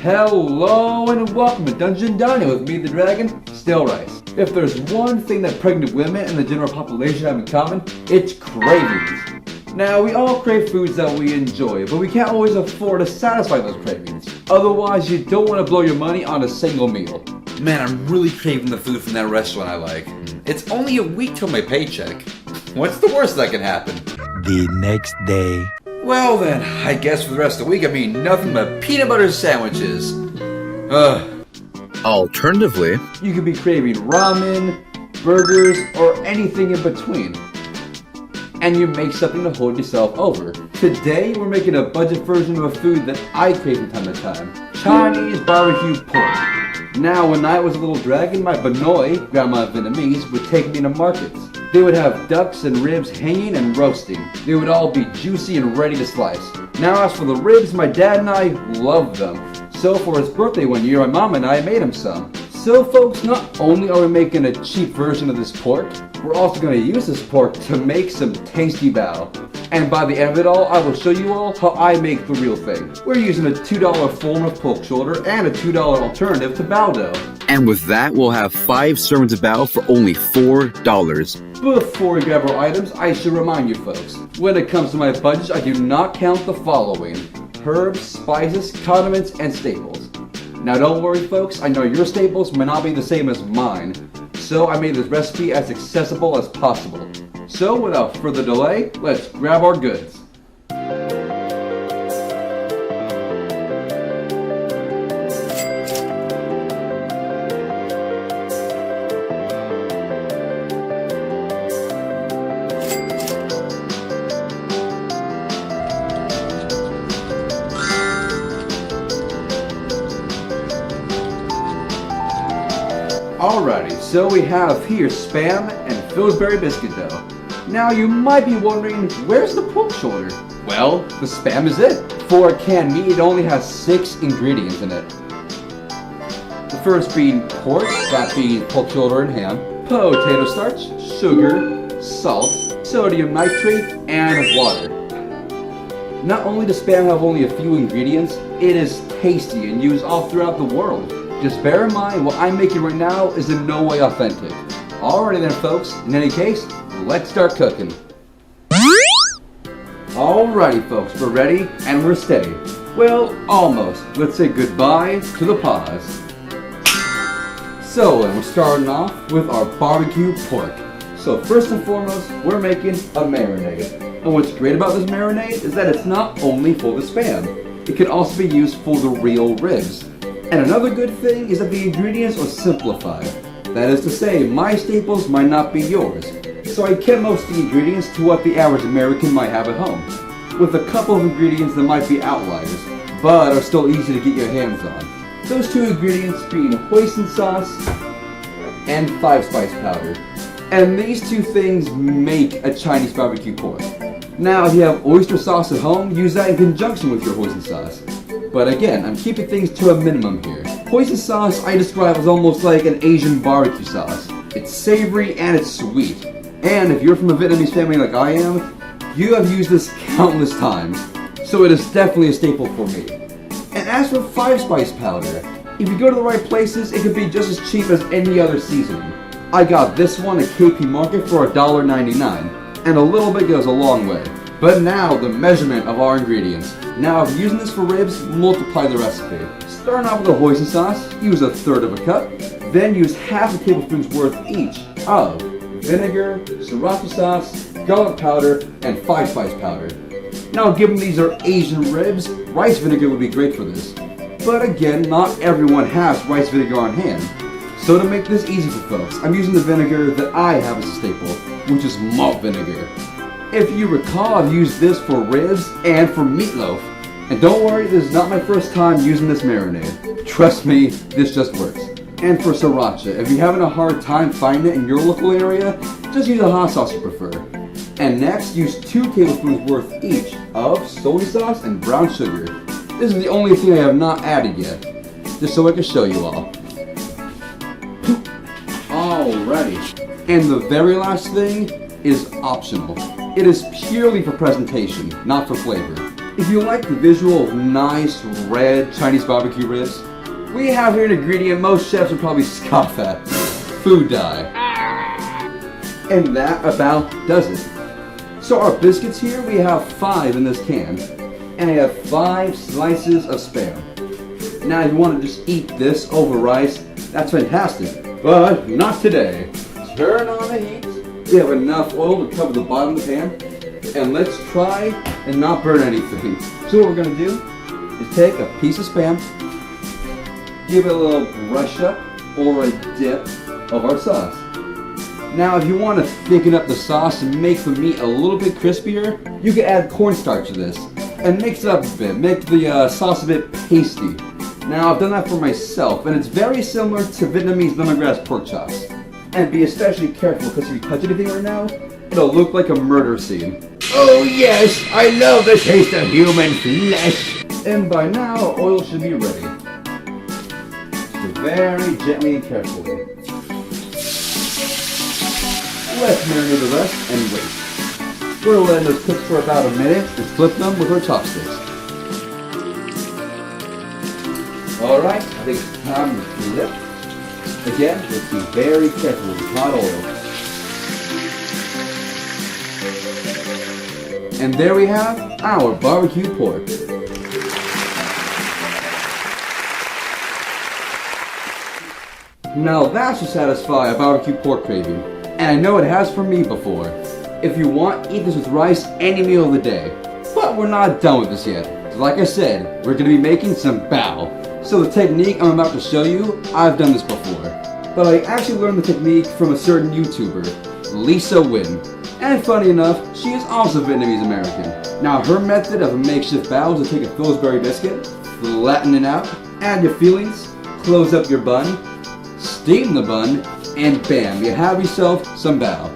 Hello and welcome to Dungeon Dining with me, the Dragon, Stale Rice. If there's one thing that pregnant women and the general population have in common, it's cravings. Now, we all crave foods that we enjoy, but we can't always afford to satisfy those cravings. Otherwise, you don't want to blow your money on a single meal. Man, I'm really craving the food from that restaurant I like. It's only a week till my paycheck. What's the worst that can happen? The next day. Well then, I guess for the rest of the week I'm eating nothing but peanut butter sandwiches. Alternatively, you could be craving ramen, burgers, or anything in between. And you make something to hold yourself over. Today we're making a budget version of a food that I crave from time to time. Chinese barbecue pork. Now when I was a little dragon, my Benoi, grandma Vietnamese, would take me to markets. They would have ducks and ribs hanging and roasting. They would all be juicy and ready to slice. Now as for the ribs, my dad and I loved them. So for his birthday one year, my mom and I made him some. So folks, not only are we making a cheap version of this pork, we're also going to use this pork to make some tasty bao. And by the end of it all, I will show you all how I make the real thing. We're using a $2 form of pork shoulder and a $2 alternative to bao dough. And with that, we'll have 5 servings of bao for only $4. Before we grab our items, I should remind you folks, when it comes to my budget, I do not count the following: herbs, spices, condiments, and staples. Now don't worry folks, I know your staples may not be the same as mine, so I made this recipe as accessible as possible. So without further delay, let's grab our goods. Alrighty, so we have here Spam and Pillsbury biscuit dough. Now you might be wondering, where's the pork shoulder? Well, the Spam is it. For a canned meat, it only has 6 ingredients in it. The first being pork, that being pork shoulder and ham, potato starch, sugar, salt, sodium nitrate, and water. Not only does Spam have only a few ingredients, it is tasty and used all throughout the world. Just bear in mind, what I'm making right now is in no way authentic. Alrighty then folks, in any case, let's start cooking. Alrighty folks, we're ready and we're steady. Well, almost. Let's say goodbye to the pause. So, we're starting off with our barbecue pork. So first and foremost, we're making a marinade. And what's great about this marinade is that it's not only for the Spam. It can also be used for the real ribs. And another good thing is that the ingredients are simplified. That is to say, my staples might not be yours. So I kept most of the ingredients to what the average American might have at home, with a couple of ingredients that might be outliers, but are still easy to get your hands on. Those 2 ingredients being Hoisin Sauce and 5-spice powder. And these 2 things make a Chinese barbecue pork. Now, if you have oyster sauce at home, use that in conjunction with your Hoisin Sauce. But again, I'm keeping things to a minimum here. Hoisin sauce I describe as almost like an Asian barbecue sauce. It's savory and it's sweet. And if you're from a Vietnamese family like I am, you have used this countless times. So it is definitely a staple for me. And as for 5-spice powder, if you go to the right places, it can be just as cheap as any other seasoning. I got this one at KP Market for $1.99, and a little bit goes a long way. But now, the measurement of our ingredients. Now, if you're using this for ribs, multiply the recipe. Starting off with the Hoisin sauce, use 1/3 of a cup. Then use half a tablespoon's worth each of vinegar, sriracha sauce, garlic powder, and 5-spice powder. Now, given these are Asian ribs, rice vinegar would be great for this. But again, not everyone has rice vinegar on hand. So to make this easy for folks, I'm using the vinegar that I have as a staple, which is malt vinegar. If you recall, I've used this for ribs and for meatloaf. And don't worry, this is not my first time using this marinade. Trust me, this just works. And for sriracha, if you're having a hard time finding it in your local area, just use a hot sauce you prefer. And next, use 2 tablespoons worth each of soy sauce and brown sugar. This is the only thing I have not added yet, just so I can show you all. Alrighty. And the very last thing is optional. It is purely for presentation, not for flavor. If you like the visual of nice red Chinese barbecue ribs, we have here an ingredient most chefs would probably scoff at: food dye. And that about does it. So our biscuits here, we have 5 in this can, and I have 5 slices of Spam. Now if you want to just eat this over rice, that's fantastic, but not today. Turn on the heat. We have enough oil to cover the bottom of the pan, and let's try and not burn anything. So what we're going to do is take a piece of Spam, give it a little brush up or a dip of our sauce. Now if you want to thicken up the sauce and make the meat a little bit crispier, you can add cornstarch to this and mix it up a bit, make the sauce a bit pasty. Now I've done that for myself, and it's very similar to Vietnamese lemongrass pork chops. And be especially careful, because if you touch anything right now, it'll look like a murder scene. Oh yes, I love the taste of human flesh! And by now, our oil should be ready. So very gently and carefully. Let's marinate the rest and wait. We're letting those cook for about a minute and flip them with our chopsticks. Alright, I think it's time to flip. Again, let's be very careful with hot oil. And there we have our barbecue pork. Now that should satisfy a barbecue pork craving. And I know it has for me before. If you want, eat this with rice any meal of the day. But we're not done with this yet. Like I said, we're going to be making some bao. So the technique I'm about to show you, I've done this before. But I actually learned the technique from a certain YouTuber, Lisa Wynn. And funny enough, she is also Vietnamese American. Now her method of a makeshift bao is to take a Pillsbury biscuit, flatten it out, add your fillings, close up your bun, steam the bun, and bam, you have yourself some bao.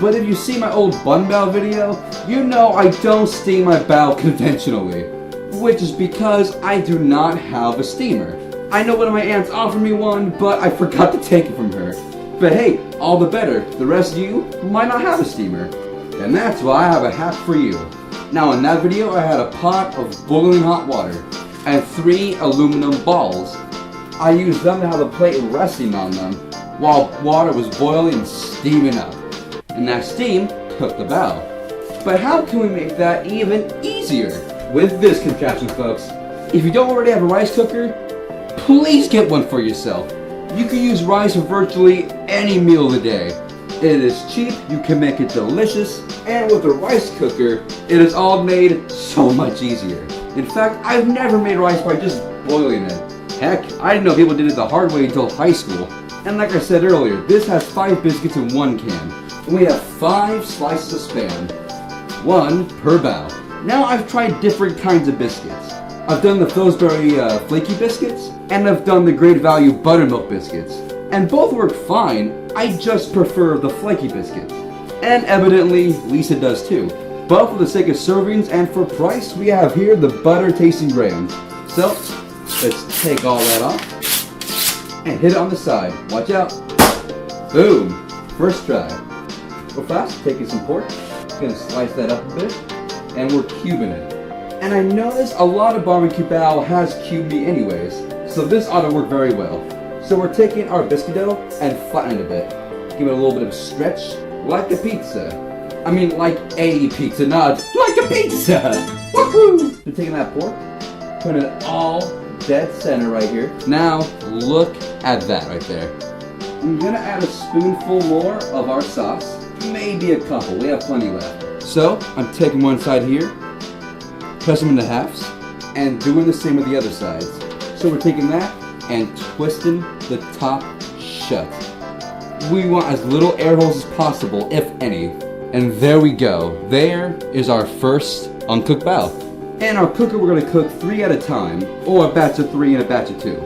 But if you see my old bun bao video, you know I don't steam my bao conventionally. Which is because I do not have a steamer. I know one of my aunts offered me one, but I forgot to take it from her. But hey, all the better, the rest of you might not have a steamer. And that's why I have a hack for you. Now in that video I had a pot of boiling hot water and 3 aluminum balls. I used them to have a plate resting on them while water was boiling and steaming up. And that steam cooked the bao. But how can we make that even easier? With this contraption, folks. If you don't already have a rice cooker, please get one for yourself. You can use rice for virtually any meal of the day. It is cheap, you can make it delicious, and with a rice cooker, it is all made so much easier. In fact, I've never made rice by just boiling it. Heck, I didn't know people did it the hard way until high school. And like I said earlier, this has 5 biscuits in 1 can. And we have 5 slices of Spam. 1 per bao. Now I've tried different kinds of biscuits. I've done the Pillsbury flaky biscuits, and I've done the Great Value buttermilk biscuits. And both work fine, I just prefer the flaky biscuits. And evidently, Lisa does too. But for the sake of servings and for price, we have here the butter tasting grams. So, let's take all that off, and hit it on the side. Watch out. Boom. First try. Go fast, taking some pork. Gonna slice that up a bit. And we're cubing it. And I notice a lot of barbecue bao has cubed meat anyways, so this ought to work very well. So we're taking our biscuit dough and flattening it a bit. Give it a little bit of stretch, like a pizza. I mean like a pizza, not like a pizza! Woohoo! We're taking that pork, putting it all dead center right here. Now, look at that right there. I'm gonna add a spoonful more of our sauce, maybe a couple, we have plenty left. So, I'm taking one side here, press them into halves, and doing the same with the other sides. So we're taking that and twisting the top shut. We want as little air holes as possible, if any. And there we go. There is our first uncooked bao. And our cooker we're going to cook 3 at a time, or a batch of 3 and a batch of 2.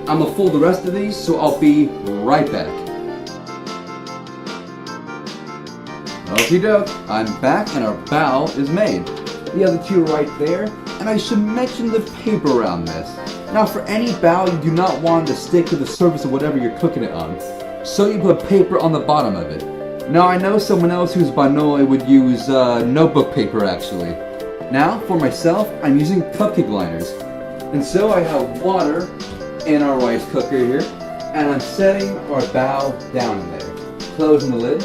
I'm going to fold the rest of these, so I'll be right back. Okie doke, I'm back and our bao is made. The other 2 are right there, and I should mention the paper around this. Now for any bao, you do not want to stick to the surface of whatever you're cooking it on, so you put paper on the bottom of it. Now I know someone else who's Banoi would use notebook paper actually, Now, for myself, I'm using cupcake liners. And so I have water in our rice cooker here, and I'm setting our bao down in there. Closing the lid,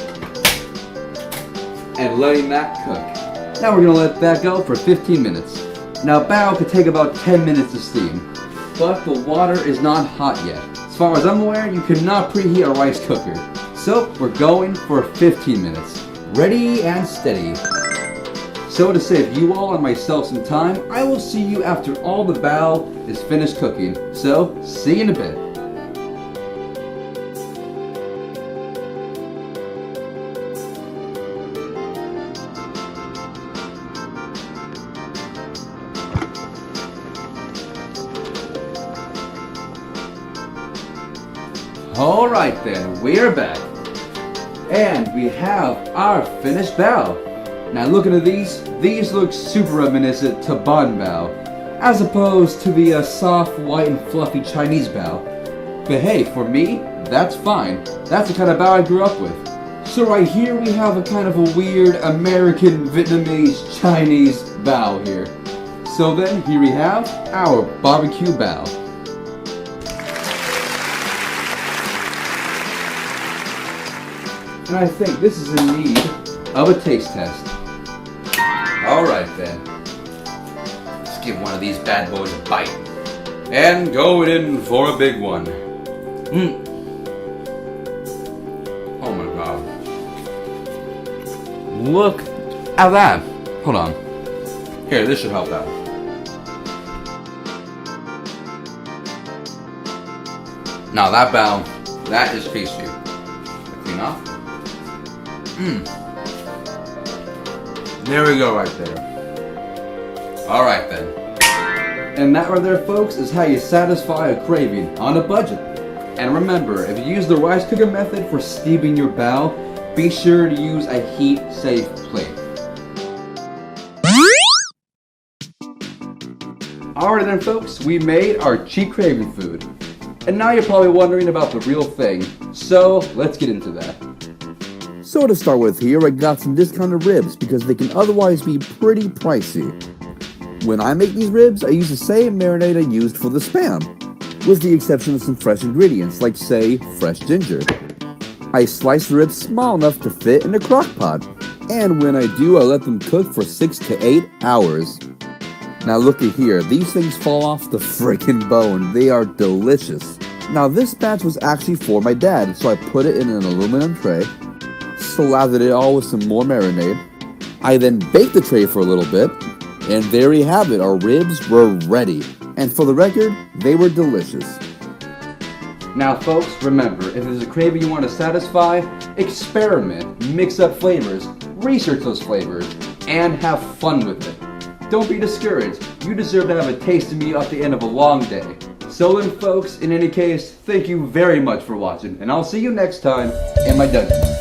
and letting that cook. Now we're gonna let that go for 15 minutes. Now bao could take about 10 minutes to steam, but the water is not hot yet. As far as I'm aware, you cannot preheat a rice cooker. So we're going for 15 minutes. Ready and steady. So to save you all and myself some time, I will see you after all the bao is finished cooking. So, see you in a bit. Alright then, we're back. And we have our finished bao. Now looking at these look super reminiscent to bun bao, as opposed to the soft, white, and fluffy Chinese bao. But hey, for me, that's fine. That's the kind of bao I grew up with. So right here we have a kind of a weird American, Vietnamese, Chinese bao here. So then here we have our barbecue bao. And I think this is in need of a taste test. Alright then. Let's give one of these bad boys a bite. And going in for a big one. Oh my god. Look at that. Hold on. Here, this should help out. Now that bao, that is tasty. Clean off. There we go right there. Alright then. And that right there, folks, is how you satisfy a craving on a budget. And remember, if you use the rice cooker method for steaming your bao, be sure to use a heat-safe plate. Alright then, folks, we made our cheap craving food. And now you're probably wondering about the real thing. So, let's get into that. So to start with here, I got some discounted ribs because they can otherwise be pretty pricey. When I make these ribs, I use the same marinade I used for the Spam, with the exception of some fresh ingredients like, say, fresh ginger. I slice the ribs small enough to fit in a crock pot, and when I do, I let them cook for 6 to 8 hours. Now looky here, these things fall off the freaking bone. They are delicious. Now this batch was actually for my dad, so I put it in an aluminum tray, slathered it all with some more marinade. I then baked the tray for a little bit, and there you have it, our ribs were ready. And for the record, they were delicious. Now folks, remember, if there's a craving you want to satisfy, experiment, mix up flavors, research those flavors, and have fun with it. Don't be discouraged, you deserve to have a tasty meal at the end of a long day. So then folks, in any case, thank you very much for watching, and I'll see you next time in my dungeon.